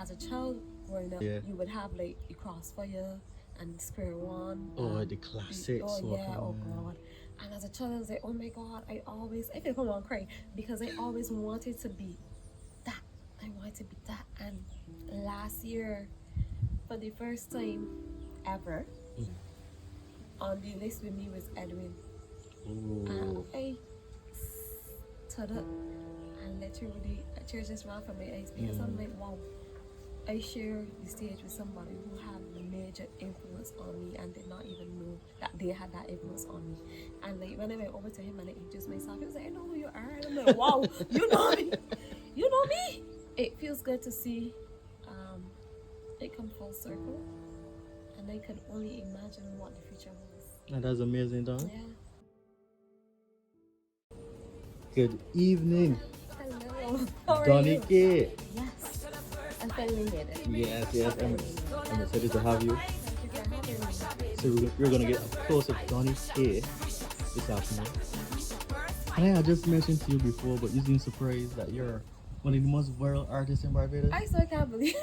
as a child growing up, Yeah. you would have like the Crossfire and Square One. Oh, the classics. Oh yeah, oh man. god. And as a child, I was like, oh my god, I feel come on cry because I always wanted to be that. I wanted to be that. And last year, for the first time ever, on the list with me was Edwin. And Ooh. I stood up and literally tears just ran from my eyes because I'm like, wow, I share the stage with somebody who had a major influence on me and did not even know that they had that influence on me. And like when I went over to him and I introduced myself, he was like, I know who you are. And I'm like, wow, you know me. You know me. It feels good to see it come full circle. And I could only imagine what the future holds. And that's amazing, Dawn. Yeah. Good evening, Hello. How are Dawni you? K. Yes. I'm finally here. Yes. I'm excited to have you. Thank you for having me. So we're gonna get up close with Dawni K this afternoon. And I just mentioned to you before, but you seem surprised that you're one of the most viral artists in Barbados. I still can't believe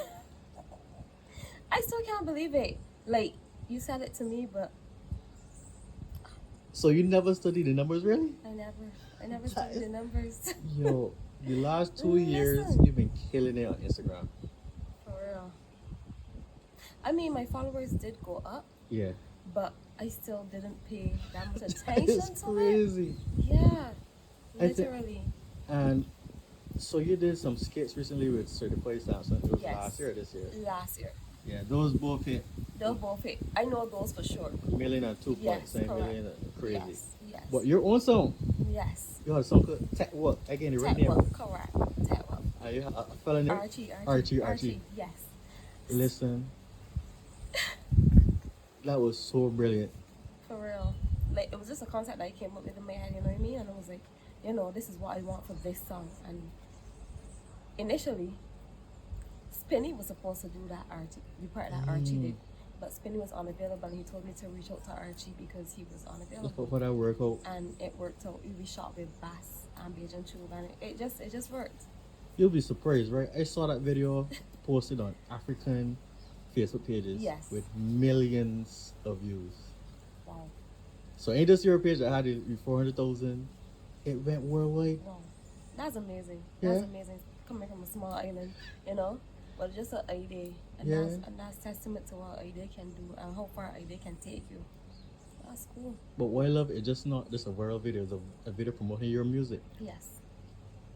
I still can't believe it. Like, you said it to me, but So you never studied the numbers, really? I never studied the numbers. Yo, the last 2 years Listen. you've been killing it on Instagram. For real. I mean, my followers did go up, Yeah. but I still didn't pay that much attention It's to it. crazy. Yeah. I thi- Literally. And so you did some skits recently with Certified Samson. It was Yes. last year or this year? Last year. Yeah, those both hit They'll both hit. I know those for sure. million and 2 Yes, points, and correct. million and crazy. Yes. But your own song, Yes. you had a song called Tech What? Again, the right name. Tetwell, correct. Tetwell. You had a fella named Archie. Yes. Listen, that was so brilliant. For real. Like, it was just a concept that I came up with in my head, you know what I mean? And I was like, you know, this is what I want for this song. And initially, Spinny was supposed to do that the part that Archie did. But Spinny was unavailable and he told me to reach out to Archie because he was unavailable. For that workout, And it worked out. We shot with bass and Bajan tube and it just worked. you'll be surprised, right? I saw that video posted on African Facebook pages Yes. with millions of views. Wow. So ain't this your page that had it 400,000? It went worldwide. Wow. That's amazing. Yeah. That's amazing. Coming from a small island, you know? But just an idea. And Yeah. that's testament to what idea can do and how far idea can take you. That's cool. But what I love, it's just not just a viral video, it's a video promoting your music. Yes.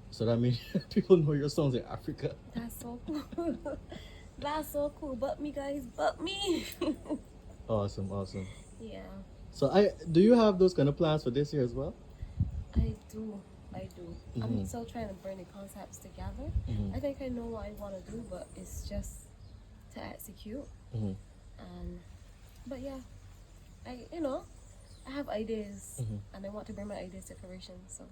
So that means people know your songs in Africa. That's so cool. That's so cool. But me, guys, but me. Awesome. Yeah, So do you have those kind of plans for this year as well? I do. I'm Mhm. still trying to bring the concepts together. Mhm. I think I know what I want to do, but it's just to execute. Mhm. But yeah, I have ideas, Mhm. and I want to bring my ideas to fruition. So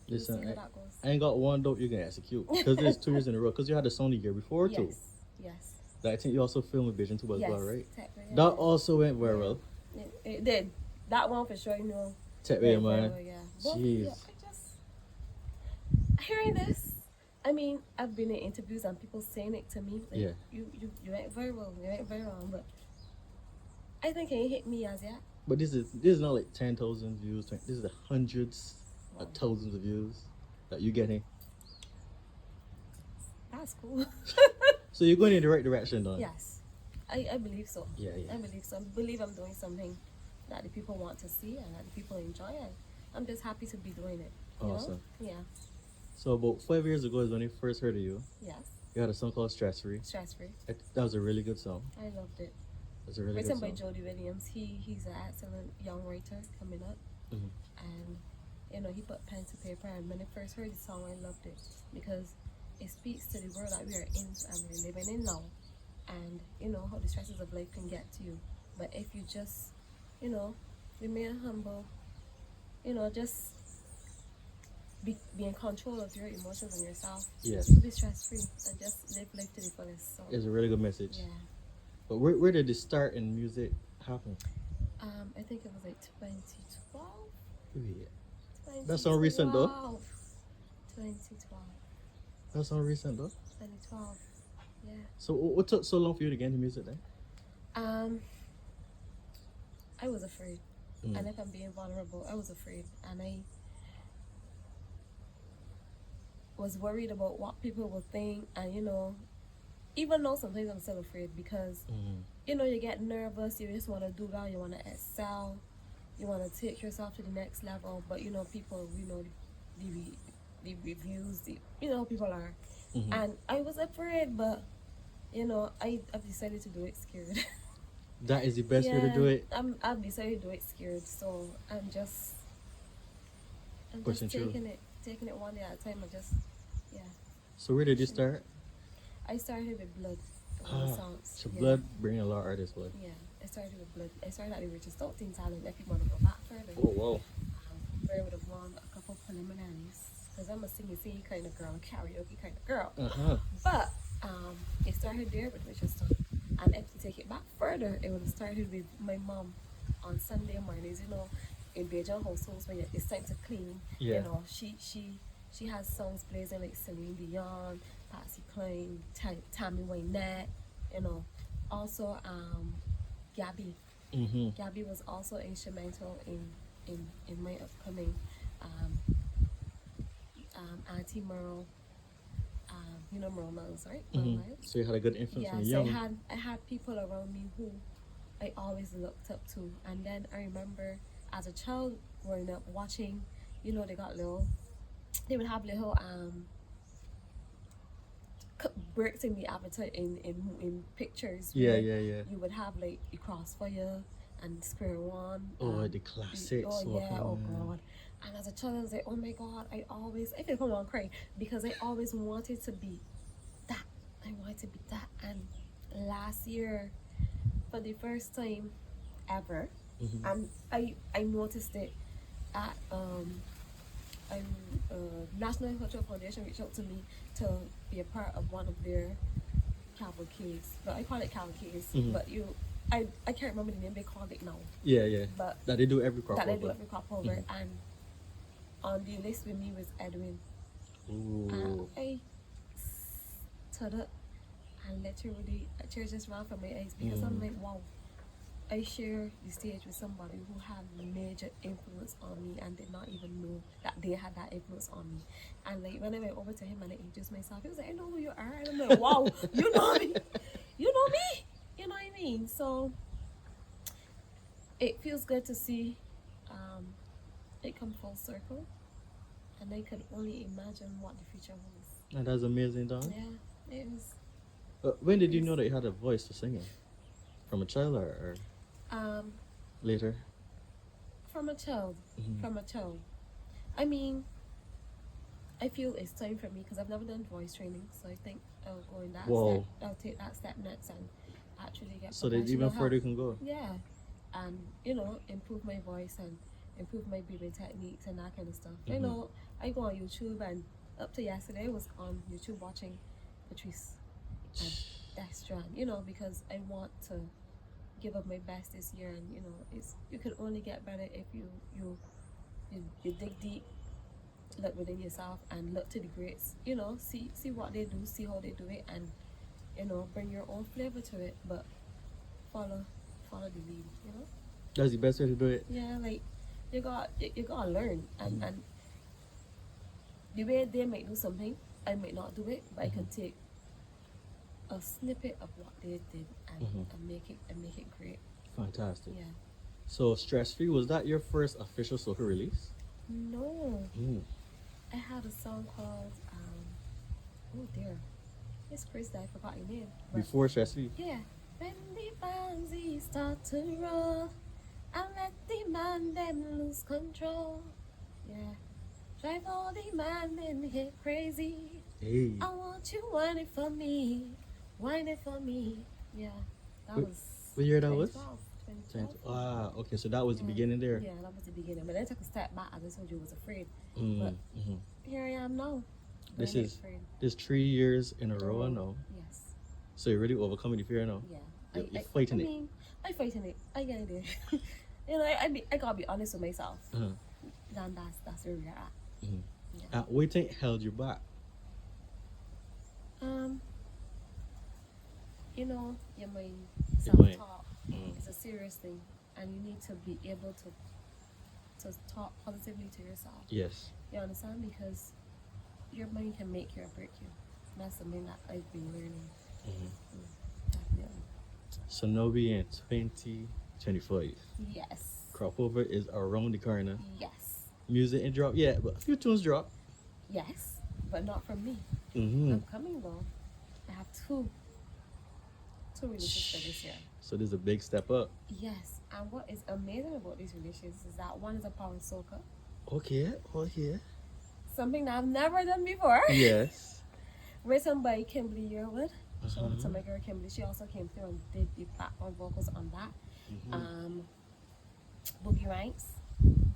we'll see Listen, how that goes. I ain't got one dope you can execute because there's 2 years in a row. Because you had a song the year before too. Yes. That I think you also filmed with Vision 2 as Yes. well, right? Technically, That yeah. also went viral. It did. That one for sure, you know. Tech went man. viral, yeah. But, Jeez. yeah, hearing this, I mean, I've been in interviews and people saying it to me. Like, Yeah. You went viral. But I think it ain't hit me as yet. But this is not like 10,000 views. This is the hundreds of thousands of views that you're getting. That's cool. So you're going in the right direction, though. Yes, I believe so. Yeah. I believe so. I believe I'm doing something that the people want to see and that the people enjoy. And I'm just happy to be doing it. You Awesome. know? Yeah. So about 5 years ago is when I first heard of you. Yes. You had a song called Stress Free. Stress free. That was a really good song. I loved it. That's a really Written good by song. Jody Williams. He's an excellent young writer coming up. Mhm. And he put pen to paper, and when I first heard the song I loved it because it speaks to the world that we are in and we're living in now, and how the stresses of life can get to you. But if you just remain humble, just be in control of your emotions and yourself, Yes. be stress free and just live life to the fullest. So It's a really good message. yeah. But where did the start in music happen? I think it was like 2012. Yeah. That's so recent, though. 2012. That's so recent, though. 2012. Yeah. So what took so long for you to get into music then? I was afraid. Mm. And if I'm being vulnerable, I was afraid. And I was worried about what people would think. And, you know, even though sometimes I'm still afraid because, you know, you get nervous, you just want to do well, you want to excel, you want to take yourself to the next level. But, you know, people, you know, the reviews, you know, people are. And I was afraid, but, you know, I've decided to do it scared. That is the best way to do it. I've decided to do it scared, so I'm just Pushing through. taking it one day at a time. Yeah. So where did you start? I started with Blood. Songs. So Blood bringing a lot of artists with. Yeah, I started with Blood. I started at the Richest Teen Talent. If you want to go back further, Oh wow. where I would have won a couple preliminaries because I'm a singing kind of girl, a karaoke kind of girl. But it started there with Richest Teen. And if you take it back further, it would have started with my mom on Sunday mornings, you know, in Bajan households when it's time to clean. Yeah. You know, she has songs blazing like Celine Dion, Patsy Cline, Tammy Wynette, you know. Also, Gabby. Gabby was also instrumental in my upcoming Auntie Merle. You know Merle Miles, right? Merle Miles. So you had a good influence from Yeah, young. so I had people around me who I always looked up to. And then I remember as a child growing up watching, you know, they would have little breaks in the appetite in pictures. Yeah. You would have like the crossfire and square one. Oh, the classics. Oh God. And as a child I was like, oh my God, I feel like I'm gonna cry because I always wanted to be that. I wanted to be that. And last year, for the first time ever, and I noticed it at National Cultural Foundation reached out to me to be a part of one of their cavalcades. But I call it cavalcades. But I can't remember the name they called it now. Yeah. But that they do every crop over. And on the list with me was Edwin. Ooh. And I stood up and literally tears just ran from my eyes because I'm like, wow, I share the stage with somebody who had major influence on me and did not even know that they had that influence on me. And like when I went over to him and I introduced myself, he was like, I know who you are. And I'm like, wow, you know me? You know me? You know what I mean? So it feels good to see it come full circle. And I could only imagine what the future holds. And that's amazing, Dawn. Yeah, it was. When did you know that you had a voice for singing? From a child or later? From a child. From a child. I mean, I feel it's time for me because I've never done voice training, so I think I'll go in that step. I'll take that step next and actually get. So there's even further you can go. Yeah, and you know, improve my voice and improve my breathing techniques and that kind of stuff. You know, I go on YouTube and up to yesterday I was on YouTube watching Patrice and Dextran, you know, because I want to give up my best this year, and you know, you can only get better if you dig deep, look within yourself and look to the greats, you know, see what they do, see how they do it, and you know, bring your own flavor to it, but follow the lead, you know. That's the best way to do it. Yeah, like you gotta learn, and the way they might do something, I might not do it, but I can take a snippet of what they did and make it great. Fantastic. Yeah. So Stress Free, was that your first official Soca release? No. I had a song called oh dear, it's Chris that I forgot your name. Before Stress Free? Yeah. When the fancies start to roll and let the man them lose control. Yeah. Drive all the man in here crazy. Hey. I want you whine it for me. Whine it for me. Yeah. That was. What year that was? 2012. Ah, okay, so that was the beginning there. Yeah, that was the beginning. But then I took a step back, as I told you, I was afraid. But here I am now. This 3 years in a row now. Yes. So you're really overcoming the fear now? Yeah. You're fighting it. I mean, I'm fighting it. I get it there. You know, I gotta be honest with myself. And that's where we're at. What do you think held you back? you know, your mind, Your mind. self-talk Mm. is a serious thing, and you need to be able to talk positively to yourself. Yes. You understand? Because your mind can make you or break you. And that's something that I've been learning. Definitely. So now we in 2025. Yes. Crop over is around the corner. Yes. Music ain't drop yet, but a few tunes drop. Yes. But not from me. Mm-hmm. I'm coming though. I have two releases for this year. So there's a big step up. Yes. And what is amazing about these releases is that one is a power soca. Okay, okay. Something that I've never done before. Yes. Written by Kimberly Yearwood. Shout out to Uh-huh. my girl Kimberly. She also came through and did the background vocals on that. Mm-hmm. Boogie Ranks.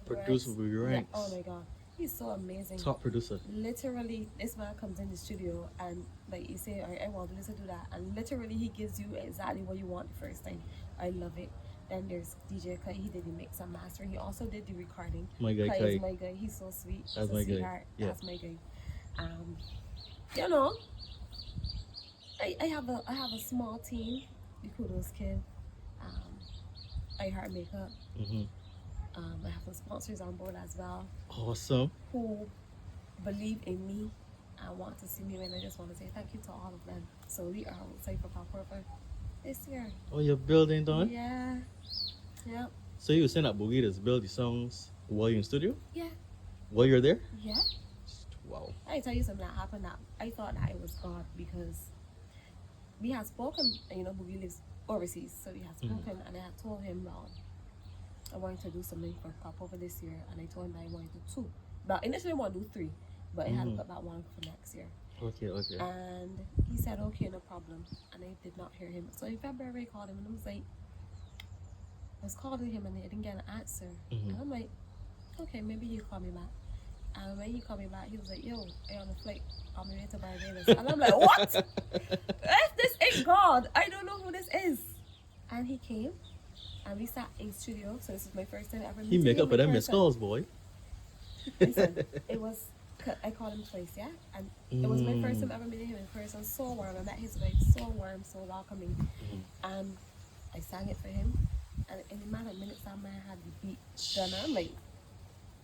Producer Boogie Yeah, Ranks. oh my god. He's so amazing. Top producer. Literally, this man comes in the studio and like you say, I want to listen to that, and literally he gives you exactly what you want the first time. I love it. Then there's DJ Kai. He did the mix and mastering. He also did the recording. My guy Kai Kai. is my guy. He's so sweet. That's He's a my guy. sweetheart. Yeah. That's my guy. You know, I have a small team. The Kudos Kid. I Heart Makeup. Mm-hmm. I have some sponsors on board as well Awesome. who believe in me and want to see me win. I just want to say thank you to all of them. So we are outside for Papa this year. Oh, you're building done? Yeah. Yeah. So you were saying that Boogie does build the songs while you're in studio? Yeah. While you're there? Yeah. Wow. I tell you something that happened that I thought that it was God because we had spoken, you know, Boogie lives overseas, so we had spoken and I had told him, well, I wanted to do something for Pop Over this year, and I told him that I wanted to do 2. But initially I wanted to do 3, but I had to put that one for next year. Okay, okay. And he said, okay, no problem. And I did not hear him. So in February, I called him and I was like, I was calling him and I didn't get an answer. And I'm like, okay, maybe he'll call me back. And when he called me back, he was like, yo, I on a flight on my way to Barbados. And I'm like, what? If this ain't God, I don't know who this is. And he came and we sat in studio. So this is my first time ever He meeting make him up for in them person. missed calls, boy. Listen, it was, I called him twice, yeah? And it was my first time ever meeting him in person. So warm. I met his wife, so warm, so welcoming. And I sang it for him. And in a matter of minutes, that man had the beat done. I'm like,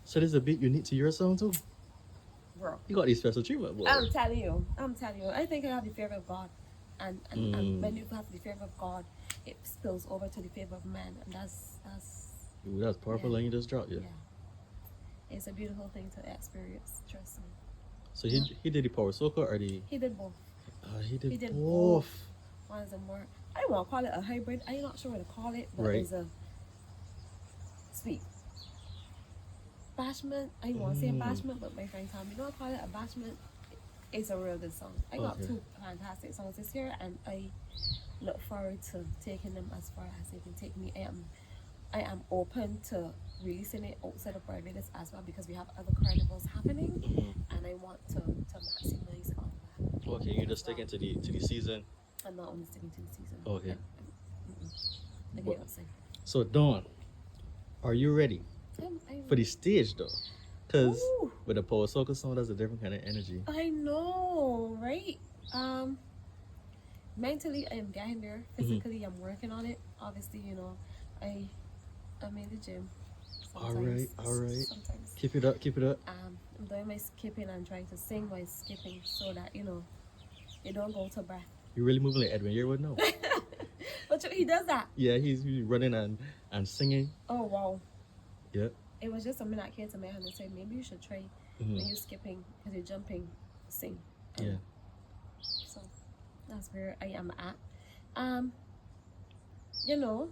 So there's a beat unique to your song too? bro. You got these special treatment, boy. I'm telling you. I think I have the favor of God. And when you have the favor of God, it spills over to the favor of man. And that's Ooh, that's powerful line you just dropped, yeah. It's a beautiful thing to experience, trust me. So he did the power soca or the... He did both. He did did both. One is a more, I don't want to call it a hybrid. I'm not sure what to call it, but Right. it's a sweet bashment. I don't want to say bashment, but my friend told me, you know, call it a bashment. It's a real good song. I got Okay. 2 fantastic songs this year, and I look forward to taking them as far as they can take me. I am open to releasing it outside of Barbados as well because we have other carnivals happening, and I want to maximize all of that. Okay, you're just sticking to the season. I'm not only sticking to the season. Okay. I But- can't say. So Dawn, are you ready for the stage though? Because Ooh. with a power soca song, that's a different kind of energy. I know, right? Mentally, I am getting there. Physically, I'm working on it. Obviously, you know, I'm in the gym. All right. Sometimes. Keep it up. I'm doing my skipping and trying to sing while skipping so that, you know, you don't go to breath. You're really moving like Edwin Yearwood now. But he does that. Yeah, he's running and singing. Oh, wow. Yeah. It was just something that came to my head and said, maybe you should try when you're skipping, because you're jumping, sing. Yeah. So that's where I am at. You know,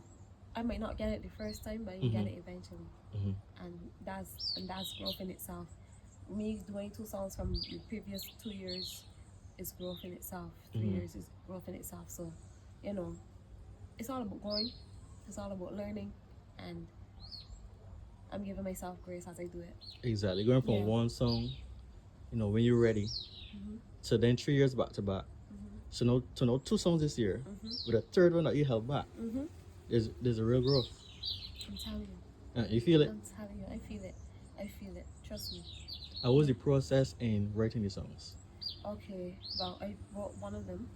I might not get it the first time, but you get it eventually. And that's growth in itself. Me doing 2 songs from the previous 2 years is growth in itself. 3 years is growth in itself. So, you know, it's all about growing. It's all about learning, and I'm giving myself grace as I do it. Exactly. Going from one song, you know, when you're ready, to then 3 years back to back. So now 2 songs this year, with a 3rd one that you held back. There's a real growth. I'm telling you. You feel it? I'm telling you. I feel it. Trust me. How was the process in writing the songs? Okay. Well, I wrote one of them.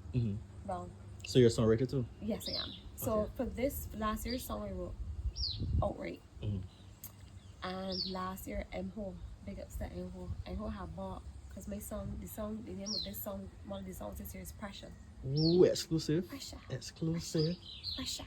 Well, So you're a songwriter too? Yes, I am. So Okay. for this last year's song, I wrote Outright. Mhm. And last year, Mho, big ups to Mho. Mho had bought, because my song, the name of this song, one of the songs this year is Presha. Ooh, exclusive. Presha. Exclusive. Presha.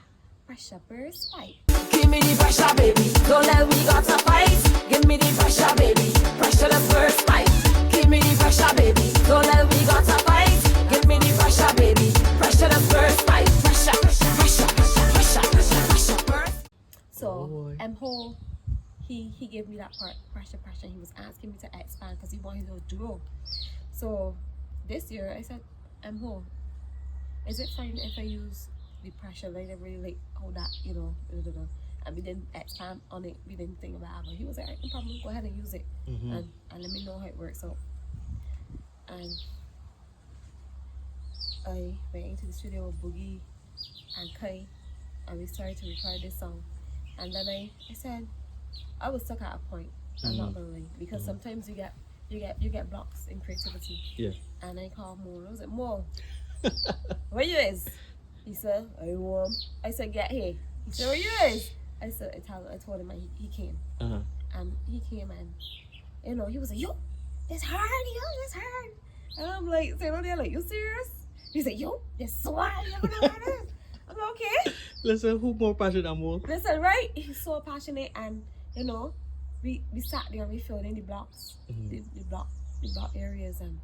Presha. Burst fight. Give me the pressure, baby. Don't let we got to fight. Give me the pressure, baby. Pressure the first fight. Give me the pressure, baby. Don't let we got to fight. Give me the pressure, baby. Pressure the first fight. Pressure, pressure, pressure, pressure, pressure, pressure, first. So, boy. Mho, he gave me that part, Presha. He was asking me to expand because he wanted to duo. So, this year, I said, Mho, is it fine if I use the pressure like I really like how that, you know, and we didn't expand on it, we didn't think about it, but he was like, no problem, go ahead and use it, and let me know how it works out. And I went into the studio with Boogie and Kai, and we started to record this song. And then I said, I was stuck at a point, I'm not gonna lie, because sometimes you get blocks in creativity. Yeah. And I called Mo. I was like, Mo, where you is? He said, I warm. I said, get here. He said, where you is? I said, I told him, and he came. And he came, and you know, he was like, yo, it's hard, it's hard. And I'm like, saying on there, like, you serious? He's like, yo, it's so hard, you're gonna learn this. I'm like, okay. Listen, who more passionate than Mo? Listen, right? He's so passionate, and you know, we sat there and we filled in the blocks, the block areas, and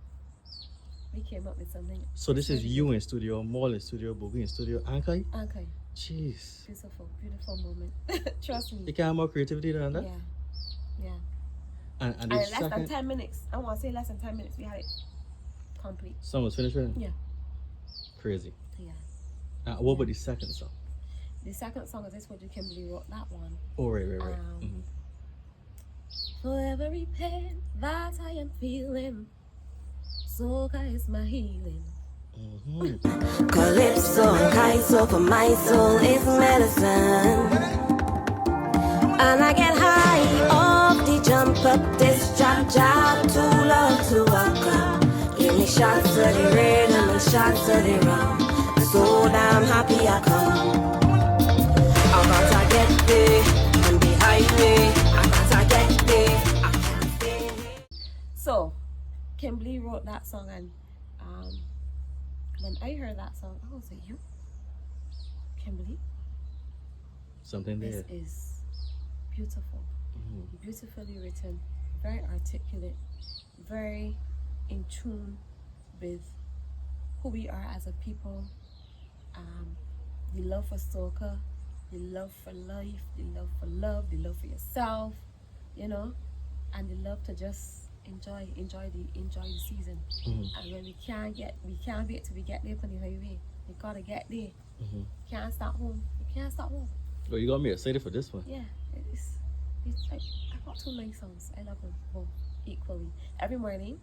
we came up with something. So this is you in studio, Mo in studio, Boogie in studio, and Kai? Okay. Jeez. Beautiful moment. Trust me. You can't have more creativity than that? Yeah. And And this less than second 10 minutes. I want to say less than 10 minutes. We had it complete. song was finished with? Yeah. Crazy. Yeah. What about the second song? The second song is this one. You Kimberly wrote that one. Oh, right. For every pain that I am feeling, Soca is my healing. Calypso and Kaiso for my soul is medicine. And I get high off the jump up this job to love to walk. Give me shots of the rhythm and shots of the rum. So damn happy I come. I gotta get there and the highway. I gotta get there. I can't stay here. So, Kimberly wrote that song, and when I heard that song, I was like, yo, Kimberly, Something there. this is beautiful. Beautifully written, very articulate, very in tune with who we are as a people. The love for Soca, the love for life, the love for love, the love for yourself, you know, and the love to just enjoy the season. And when we can't wait till we get there on the highway. We gotta get there. Can't stop home. We can't stop home. Well, you got me excited for this one. Yeah, I got two nice songs. I love them both equally. Every morning,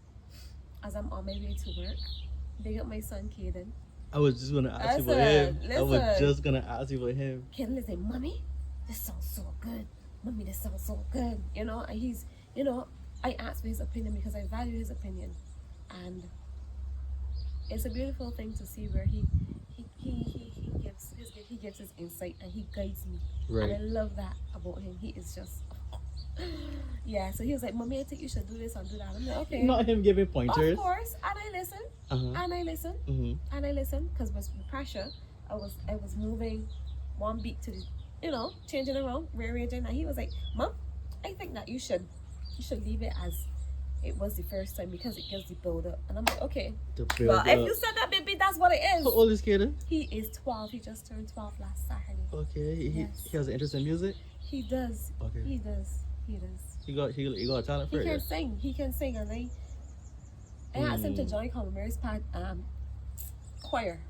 as I'm on my way to work, big up my son Caden. I was just gonna ask you for him. I was just gonna ask you for him. Caden is like, Mommy, this sounds so good. Mommy, this sounds so good. You know, and he's, you know, I asked for his opinion because I value his opinion, and it's a beautiful thing to see where he gives his insight and he guides me. Right. And I love that about him. He is just yeah. So he was like, Mommy, I think you should do this and do that. I'm like, okay. Not him giving pointers. Of course, and I listen, and I listen, because with Presha, I was moving one beat to the, you know, changing around, rearranging, and he was like, Mom, I think that you should leave it as it was the first time because it gives the build up. And I'm like, okay. But if you said that, baby, that's what it is. How old is Kaden? He is 12. He just turned 12 last Saturday. Okay. Yes. He has an interest in music? He does. Okay. He does. He got a talent for it. He can sing, and I asked him to join Commonwealth's choir.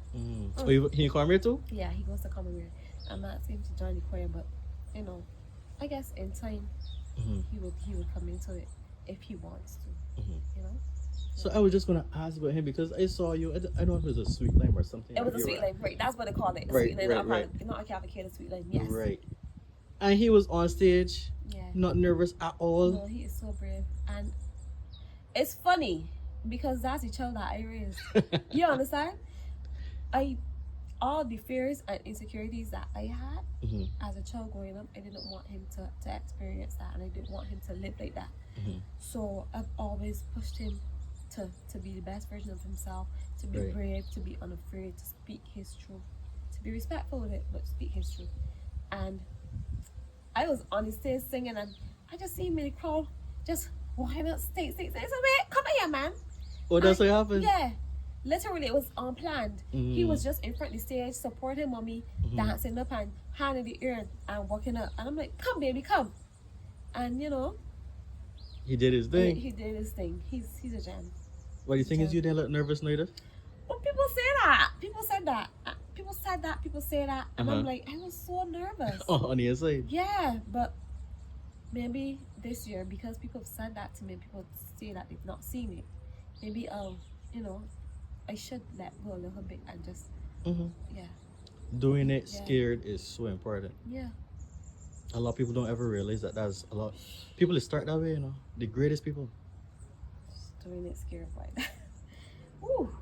Oh, he call me too? Yeah, he goes to Commonwealth. I'm asking him to join the choir, but you know, I guess in time he would come into it if he wants to. You know. So I was just gonna ask about him because I saw you. I don't know if it was a sweet lime or something. It was a sweet lime, right? That's what they call it. Right, sweet lime. right. Not a cavalcade, a sweet lime. Yes. Right. And he was on stage. Yeah. Not nervous at all. No, he is so brave, and it's funny because that's the child that I raised. You understand? I all the fears and insecurities that I had Mm-hmm. as a child growing up, I didn't want him to experience that, and I didn't want him to live like that. Mm-hmm. So I've always pushed him to be the best version of himself, to be Right. brave, to be unafraid, to speak his truth, to be respectful of it, but speak his truth. And I was on the stage singing, and I just see him in the crowd, just why not stay? So wait, come here, man. Oh, that's And- what happened? Yeah. Literally, it was unplanned. He Mm. was just in front of the stage, supporting mommy, Mhm. dancing up and handing the ear and walking up. And I'm like, come, baby, come. And you know, He did his thing. he did his thing. He's a gem. What do you think is Yeah. you didn't look nervous later? Well, people say that. People said that. People said that. People say that. And I'm Uh-huh. like, I was so nervous. Oh, on the inside. Yeah, but maybe this year, because people have said that to me, people say that they've not seen it. Maybe I should let go a little bit and just Mm-hmm. yeah. Doing it Yeah. scared is so important. Yeah. A lot of people don't ever realize that that's a lot. People that start that way, you know, the greatest people. Doing it scared like that. Woo.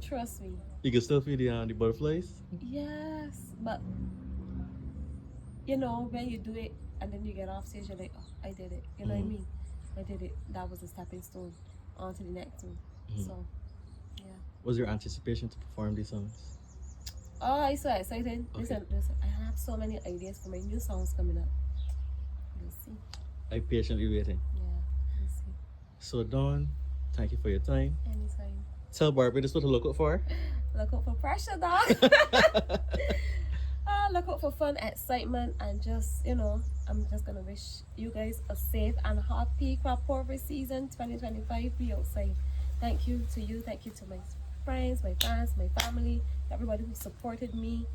Trust me. You can still feel the butterflies. Yes. But you know, when you do it and then you get off stage, you're like, oh, I did it. You know what I Mhm. mean? I did it. That was a stepping stone on to the next one. Mhm. So yeah. What's your anticipation to perform these songs? Oh, I'm so excited. Okay. Listen, I have so many ideas for my new songs coming up. We'll see. I'm patiently waiting. Yeah, we'll see. So, Dawn, thank you for your time. Anytime. Tell Barbie what to look out for. Look out for Presha, dog. Look out for fun, excitement, and just, I'm just gonna wish you guys a safe and happy crop harvest season 2025. Be outside. Thank you to you. Thank you to my friends, my fans, my family, everybody who supported me.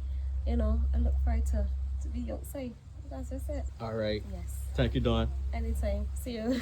I look forward to be outside. That's just it. All right. Yes. Thank you, Dawn. Anytime. See you.